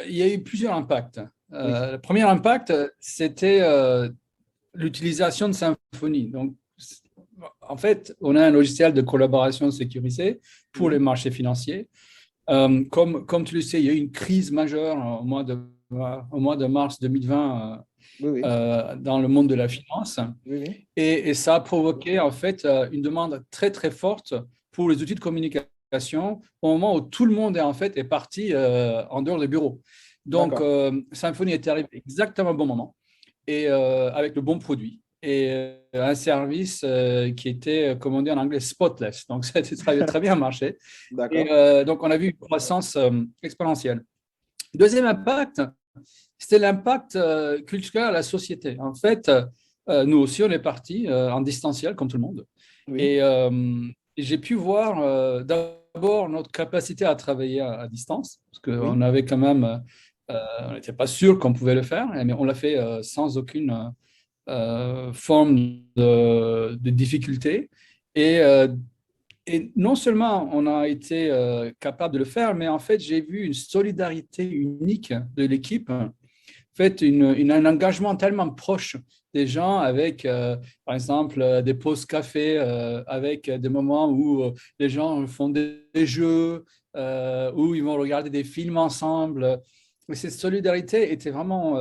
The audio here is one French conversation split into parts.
il y a eu plusieurs impacts. Oui. Le premier impact, c'était l'utilisation de Symfony. Donc, en fait, on a un logiciel de collaboration sécurisé pour les Oui. marchés financiers. Comme tu le sais, il y a eu une crise majeure au mois de mars 2020 Oui, oui. dans le monde de la finance. Oui, oui. Et ça a provoqué en fait une demande très très forte pour les outils de communication au moment où tout le monde est parti en dehors des bureaux. Donc D'accord. Symfony est arrivé exactement au bon moment et avec le bon produit et un service qui était, comme on dit en anglais, spotless. Donc ça a très, très bien marché. Et D'accord. donc on a vu une croissance exponentielle. Deuxième impact, c'était l'impact culturel à la société. En fait, nous aussi, on est partis en distanciel, comme tout le monde. Oui. Et j'ai pu voir d'abord notre capacité à travailler à distance, parce qu'on Oui. avait quand même, on n'était pas sûr qu'on pouvait le faire, mais on l'a fait sans aucune forme de difficulté. Et, euh, et non seulement on a été capable de le faire, mais en fait, j'ai vu une solidarité unique de l'équipe, fait un engagement tellement proche des gens avec, par exemple, des pauses café, avec des moments où les gens font des jeux, où ils vont regarder des films ensemble. Et cette solidarité était vraiment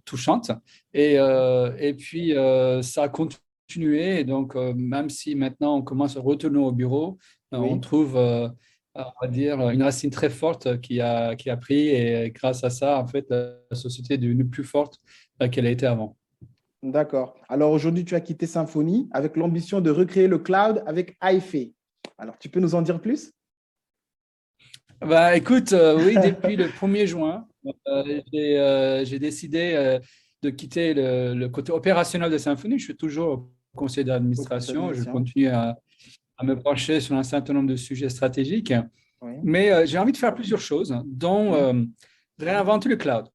touchante. Et puis, ça a continué. Et donc, même si maintenant on commence à retourner au bureau, on Oui. trouve on va dire, une racine très forte qui a pris et grâce à ça, en fait, la société est devenue plus forte qu'elle a été avant. D'accord. Alors aujourd'hui, tu as quitté Symfony avec l'ambition de recréer le cloud avec Hyphe. Alors, tu peux nous en dire plus? Bah, écoute, oui, depuis le 1er juin, j'ai décidé de quitter le côté opérationnel de Symfony. Je suis toujours au conseil Au conseil d'administration. Je d'administration. continue à me pencher sur un certain nombre de sujets stratégiques. Oui. Mais j'ai envie de faire plusieurs choses, dont Oui. réinventer le cloud.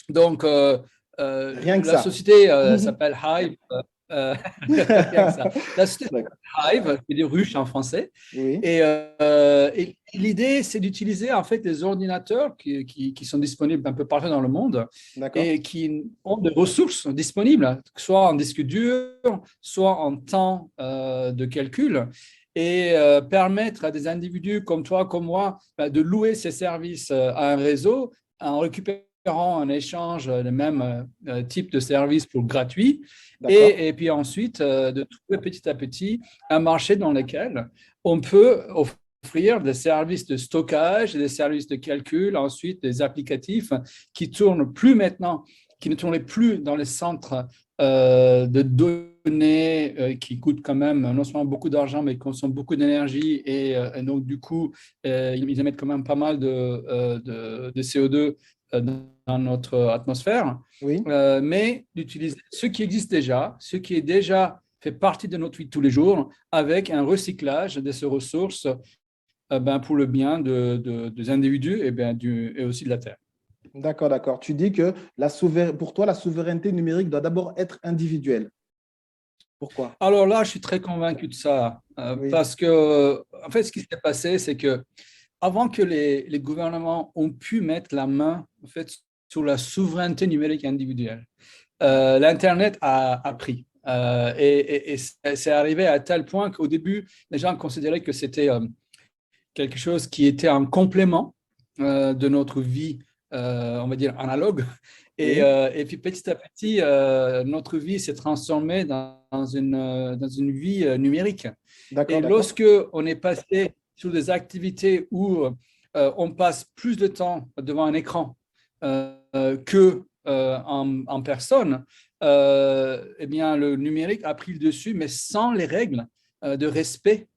Donc, Rien que la ça. société s'appelle Hive. euh, Rien que ça. La société D'accord. s'appelle Hive, qui est des ruches en français. Oui. Et l'idée, c'est d'utiliser en fait des ordinateurs qui sont disponibles un peu partout dans le monde D'accord. et qui ont des ressources disponibles, soit en disque dur, soit en temps de calcul, et permettre à des individus comme toi, comme moi, de louer ces services à un réseau en récupérant en échange le même type de service pour gratuit D'accord. et puis ensuite de trouver petit à petit un marché dans lequel on peut offrir des services de stockage, des services de calcul, ensuite des applicatifs qui tournent plus maintenant, qui ne tournaient plus dans les centres de données qui coûtent quand même non seulement beaucoup d'argent, mais qui consomment beaucoup d'énergie et donc du coup, ils émettent quand même pas mal de CO2 dans notre atmosphère, Oui. mais d'utiliser ce qui existe déjà, ce qui est déjà fait partie de notre vie de tous les jours, avec un recyclage de ces ressources pour le bien des individus et aussi de la Terre. D'accord, d'accord. Tu dis que pour toi, la souveraineté numérique doit d'abord être individuelle. Pourquoi? Alors là, je suis très convaincu de ça, Oui. parce que, en fait, ce qui s'est passé, c'est que avant que les gouvernements ont pu mettre la main, en fait, sur la souveraineté numérique individuelle, l'Internet a pris. Et c'est arrivé à tel point qu'au début, les gens considéraient que c'était quelque chose qui était un complément de notre vie, on va dire, analogue. Oui. Et puis petit à petit, notre vie s'est transformée dans une vie numérique. D'accord, Et d'accord. lorsque on est passé sur des activités où on passe plus de temps devant un écran que en personne, eh bien, le numérique a pris le dessus, mais sans les règles de respect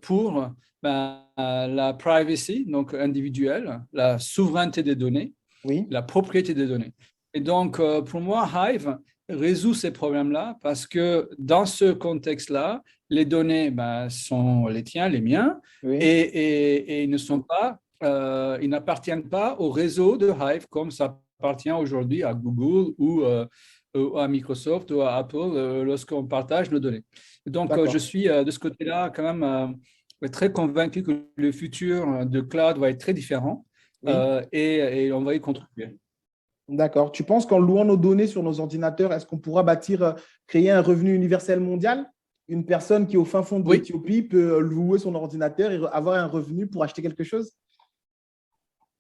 pour la privacy, donc individuelle, la souveraineté des données, Oui. la propriété des données. Et donc, pour moi, Hive résout ces problèmes-là parce que dans ce contexte-là, les données sont les tiens, les miens, Oui. et ils ne sont pas, ils n'appartiennent pas au réseau de Hive comme ça appartient aujourd'hui à Google ou à Microsoft ou à Apple lorsqu'on partage nos données. Donc, je D'accord. suis de ce côté-là quand même très convaincu que le futur de cloud va être très différent Oui. et on va y contribuer. D'accord. Tu penses qu'en louant nos données sur nos ordinateurs, est-ce qu'on pourra créer un revenu universel mondial? Une personne qui est au fin fond de Oui, l'Éthiopie peut louer son ordinateur et avoir un revenu pour acheter quelque chose?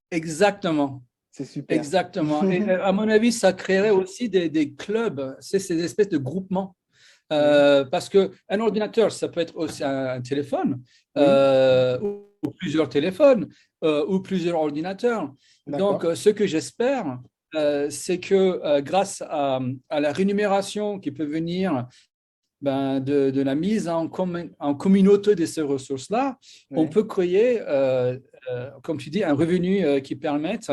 exactement. C'est super. Exactement. Et à mon avis, ça créerait aussi des clubs, c'est ces espèces de groupements. Oui, Parce qu'un ordinateur, ça peut être aussi un téléphone, oui, ou plusieurs téléphones, ou plusieurs ordinateurs. Donc, d'accord. ce que j'espère, c'est que grâce à la rémunération qui peut venir de la mise en communauté de ces ressources-là, on Oui, peut créer, comme tu dis, un revenu qui permette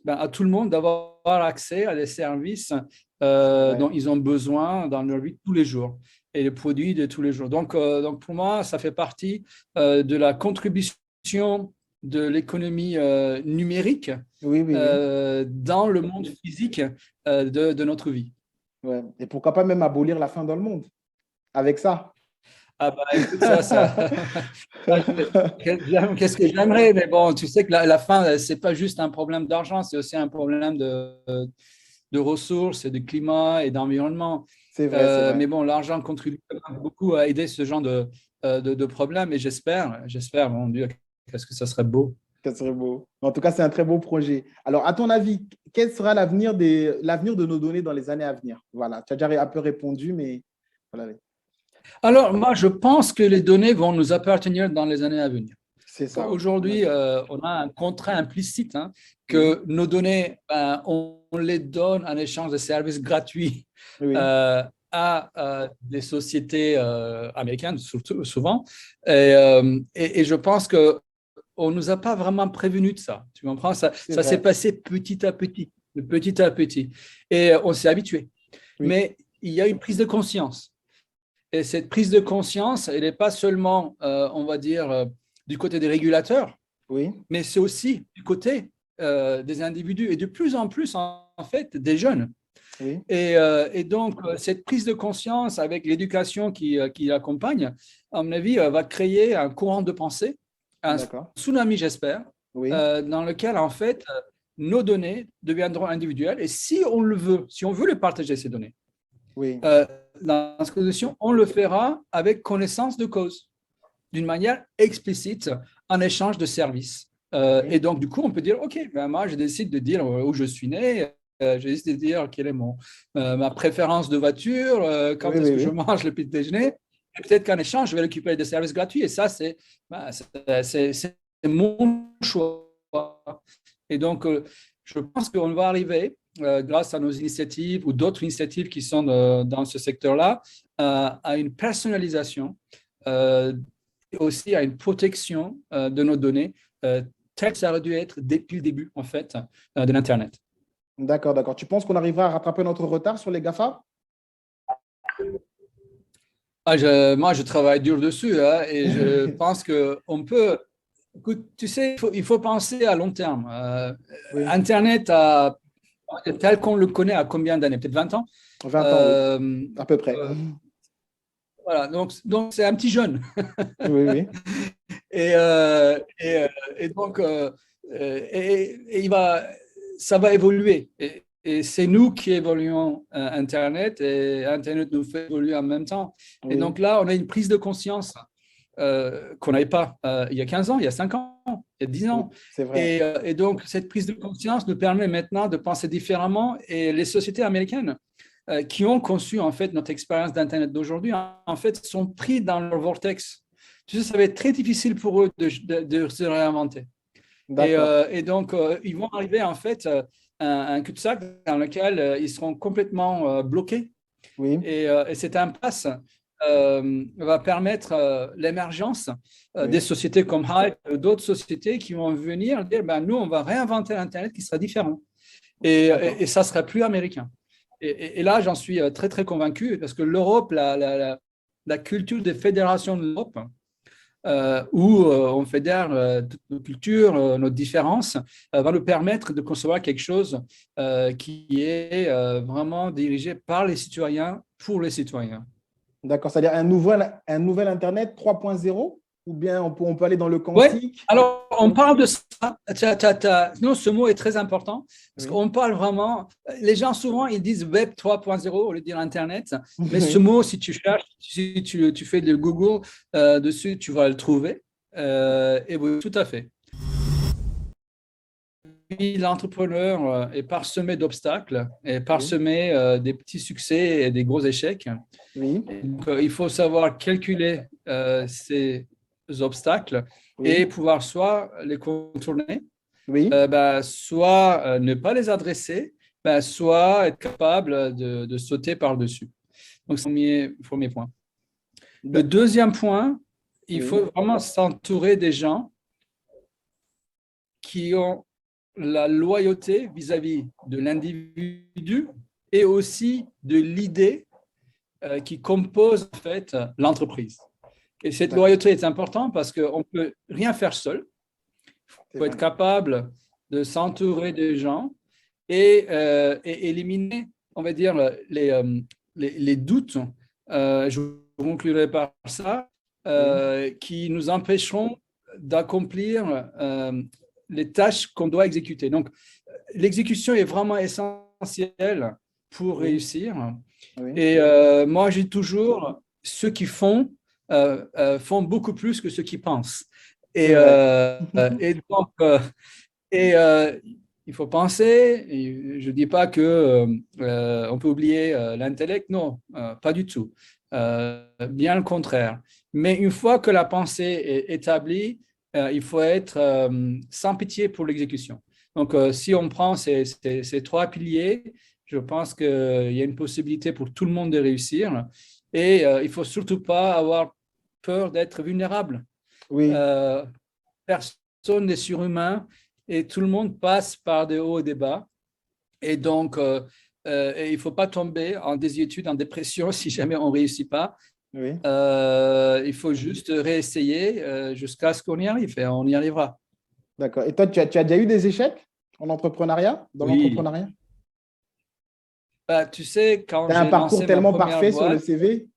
à tout le monde d'avoir accès à des services c'est vrai. dont ils ont besoin dans leur vie de tous les jours et les produits de tous les jours. Donc pour moi, ça fait partie de la contribution de l'économie numérique Oui, oui, oui. dans le monde physique de notre vie. Ouais. Et pourquoi pas même abolir la faim dans le monde avec ça? Ah bah écoute, ça, qu'est-ce que j'aimerais, mais bon, tu sais que la faim, c'est pas juste un problème d'argent, c'est aussi un problème de ressources et de climat et d'environnement. C'est vrai, c'est vrai. Mais bon, l'argent contribue beaucoup à aider ce genre de problème et j'espère, mon Dieu, qu'est-ce que ça serait beau. Ça serait beau. En tout cas, c'est un très beau projet. Alors, à ton avis, quel sera l'avenir de nos données dans les années à venir? Voilà, tu as déjà un peu répondu, mais voilà, Alors, moi, je pense que les données vont nous appartenir dans les années à venir. c'est ça, oui. Aujourd'hui, on a un contrat implicite hein, Oui, que nos données, on les donne en échange de services gratuits oui, euh, à des sociétés américaines, surtout, souvent. Et je pense que on nous a pas vraiment prévenu de ça. Tu comprends? c'est Ça s'est vrai. passé petit à petit, de petit à petit. Et on s'est habitué. Oui, Mais il y a une prise de conscience. Et cette prise de conscience, elle n'est pas seulement, on va dire, du côté des régulateurs, oui, mais c'est aussi du côté des individus et de plus en plus, en fait, des jeunes. oui, Et donc, cette prise de conscience avec l'éducation qui accompagne, à mon avis, va créer un courant de pensée, un d'accord. tsunami, j'espère, Oui, dans lequel, en fait, nos données deviendront individuelles. Et si on le veut, si on veut les partager, ces données, oui, euh, dans cette condition, on le fera avec connaissance de cause, d'une manière explicite, en échange de services. Et oui, donc, du coup, on peut dire, OK, ben moi, je décide de dire où je suis né, je décide de dire quelle est ma préférence de voiture, oui, quand est-ce oui, que je oui. mange le petit déjeuner. Et peut-être qu'en échange, je vais récupérer des services gratuits. Et ça, c'est mon choix. Et donc, je pense qu'on va arriver, grâce à nos initiatives ou d'autres initiatives qui sont dans ce secteur-là, à une personnalisation euh, et aussi à une protection de nos données, tel que ça aurait dû être depuis le début, en fait, de l'Internet. D'accord, d'accord. Tu penses qu'on arrivera à rattraper notre retard sur les GAFA? Moi, je travaille dur dessus hein, et je pense qu'on peut. Écoute, tu sais, il faut penser à long terme. Oui, Internet, tel qu'on le connaît, à combien d'années? Peut-être 20 ans? 20 ans, oui, Euh, à peu près. voilà, donc c'est un petit jeune. Oui, oui, Et donc, ça va évoluer. Et c'est nous qui évoluons Internet et Internet nous fait évoluer en même temps. Et oui, donc là, on a une prise de conscience qu'on n'avait pas il y a 15 ans, il y a 5 ans, il y a 10 oui, ans. c'est vrai. Et donc, cette prise de conscience nous permet maintenant de penser différemment. Et les sociétés américaines qui ont conçu en fait notre expérience d'Internet d'aujourd'hui, en fait, sont pris dans leur vortex. Tu sais, ça va être très difficile pour eux de se réinventer. D'accord. Et donc, ils vont arriver en fait à un cul-de-sac dans lequel ils seront complètement bloqués. Oui, Et cette impasse va permettre l'émergence des oui, sociétés comme Hive, d'autres sociétés qui vont venir dire, ben, nous, on va réinventer l'Internet qui sera différent. Et d'accord. ça ne sera plus américain. Et là, j'en suis très, très convaincu parce que l'Europe, la culture des fédérations de l'Europe, où on fédère toutes nos cultures, nos différences, va nous permettre de concevoir quelque chose qui est vraiment dirigé par les citoyens, pour les citoyens. D'accord. C'est-à-dire un nouvel Internet 3.0? Ou bien on peut aller dans le Oui, quantique? alors on parle de ça. Non, ce mot est très important parce Oui. qu'on parle vraiment. Les gens souvent ils disent Web 3.0 au lieu de dire Internet, mais ce Oui. mot, si tu cherches, si tu fais de Google dessus, tu vas le trouver. Et oui, tout à fait. Oui, l'entrepreneur est parsemé d'obstacles et Oui. parsemé des petits succès et des gros échecs. Oui. Et donc, il faut savoir calculer ces obstacles et Oui. pouvoir soit les contourner, Oui. soit ne pas les adresser, soit être capable de sauter par-dessus. Donc, c'est le premier point. Le Da- deuxième point, il Oui. faut vraiment s'entourer des gens qui ont la loyauté vis-à-vis de l'individu et aussi de l'idée qui compose en fait l'entreprise. Et cette D'accord. loyauté est importante parce qu'on ne peut rien faire seul. C'est Il faut être vrai. capable de s'entourer des gens et éliminer, on va dire, les doutes, je conclurai par ça, Oui. qui nous empêcheront d'accomplir les tâches qu'on doit exécuter. Donc, l'exécution est vraiment essentielle pour Oui. réussir. Oui. Et moi, j'ai toujours, ceux qui font beaucoup plus que ceux qui pensent. Et, C'est vrai. euh, et donc, et il faut penser, et je ne dis pas que on peut oublier l'intellect, non, pas du tout. Bien le contraire. Mais une fois que la pensée est établie, il faut être sans pitié pour l'exécution. Donc, si on prend ces trois piliers, je pense qu'il y a une possibilité pour tout le monde de réussir. Et il ne faut surtout pas avoir peur d'être vulnérable. Oui. Euh, Personne n'est surhumain et tout le monde passe par des hauts et des bas. Et donc, et il ne faut pas tomber en désuétude, en dépression si jamais on ne réussit pas. Oui. Il faut juste réessayer jusqu'à ce qu'on y arrive et on y arrivera. D'accord. Et toi, tu as déjà eu des échecs en entrepreneuriat, dans Oui. l'entrepreneuriat? Tu sais, quand Tu as un j'ai parcours lancé ma tellement première parfait sur le boîte, CV.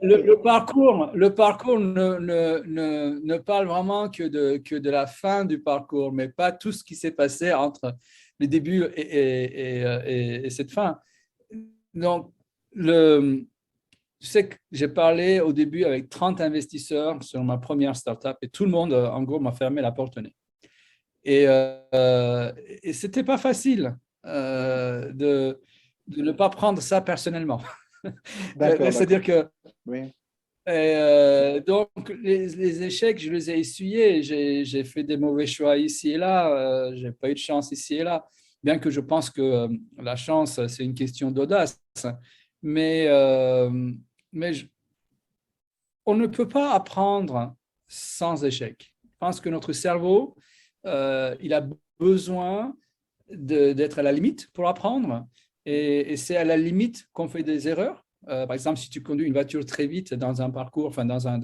le parcours ne parle vraiment que de la fin du parcours, mais pas tout ce qui s'est passé entre le début et cette fin. Donc, tu sais que j'ai parlé au début avec 30 investisseurs sur ma première startup et tout le monde, en gros, m'a fermé la porte au nez. Et ce n'était pas facile de ne pas prendre ça personnellement. D'accord, C'est-à-dire d'accord. que Oui. donc, les échecs, je les ai essuyés. J'ai fait des mauvais choix ici et là. Je n'ai pas eu de chance ici et là. Bien que je pense que la chance, c'est une question d'audace. Mais, mais on ne peut pas apprendre sans échec. Je pense que notre cerveau, il a besoin d'être à la limite pour apprendre. Et c'est à la limite qu'on fait des erreurs. Par exemple, si tu conduis une voiture très vite dans un parcours, enfin dans un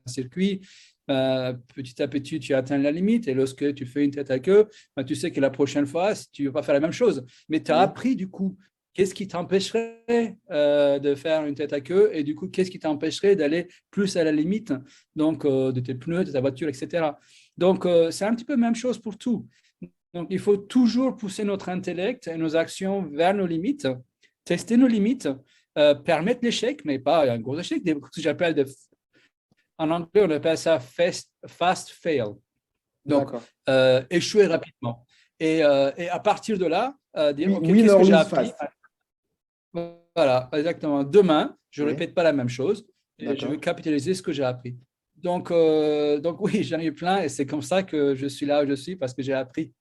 circuit, petit à petit, tu atteins la limite. Et lorsque tu fais une tête à queue, tu sais que la prochaine fois, tu ne vas pas faire la même chose. Mais tu as Oui. appris du coup. Qu'est-ce qui t'empêcherait de faire une tête à queue et du coup, qu'est-ce qui t'empêcherait d'aller plus à la limite donc de tes pneus, de ta voiture, etc. Donc, c'est un petit peu la même chose pour tout. Donc, il faut toujours pousser notre intellect et nos actions vers nos limites, tester nos limites, permettre l'échec, mais pas un gros échec, ce que j'appelle en anglais, on appelle ça fast fail. Donc, D'accord. échouer rapidement. Et à partir de là, dire, Oui, OK, win qu'est-ce or que j'ai lose appris? fast. Voilà, exactement. Demain, je ne Oui. répète pas la même chose et je D'accord. veux capitaliser ce que j'ai appris. Donc oui, j'en ai eu plein et c'est comme ça que je suis là où je suis parce que j'ai appris.